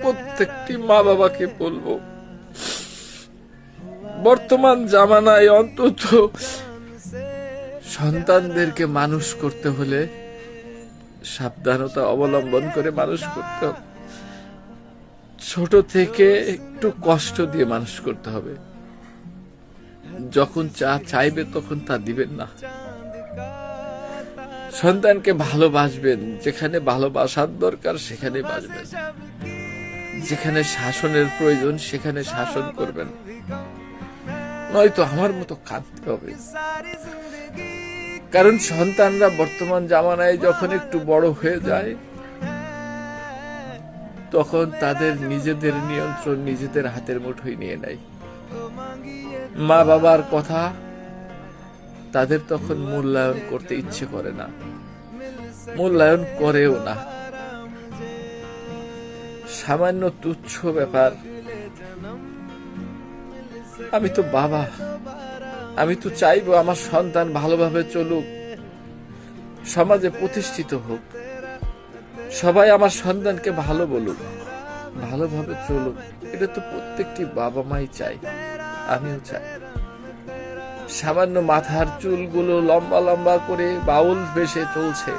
প্রত্যেকটি মা বাবাকে বলবো, বর্তমান জামানায় অন্তত সন্তানদেরকে মানুষ করতে হলে সাবধানতা অবলম্বন করে মানুষ করতে হবে। ছোট থেকে একটু কষ্ট দিয়ে মানুষ করতে হবে। যখন যা চাইবে তখন তা দিবেন না। সন্তানকে ভালোবাসবেন, যেখানে ভালোবাসার দরকার সেখানে বাসবেন, যেখানে শাসনের প্রয়োজন সেখানে শাসন করবেন, নয়তো আমার মতো কাঁদতে হবে। কারণ সন্তানরা বর্তমান জামানায় যখন একটু বড় হয়ে যায়, তখন তাদের নিজেদের নিয়ন্ত্রণ নিজেদের হাতের মুঠোয় নিয়ে নেয়। মা বাবার কথা তাদের তখন মূল্যায়ন করতে ইচ্ছে করে না, মূল্যায়ন করেও না। সামান্য তুচ্ছ ব্যাপার, আমি তো বাবা, আমি তো চাইবো আমার সন্তান ভালোভাবে চলুক, সমাজে প্রতিষ্ঠিত হোক, সবাই আমার সন্তানকে ভালো বলুক, ভালোভাবে চলুক। এটা তো প্রত্যেকটি বাবা মাই চাই, আমিও চাই। সামান্য মাথার চুলগুলো লম্বা লম্বা করে বাউল বেশে চলছে,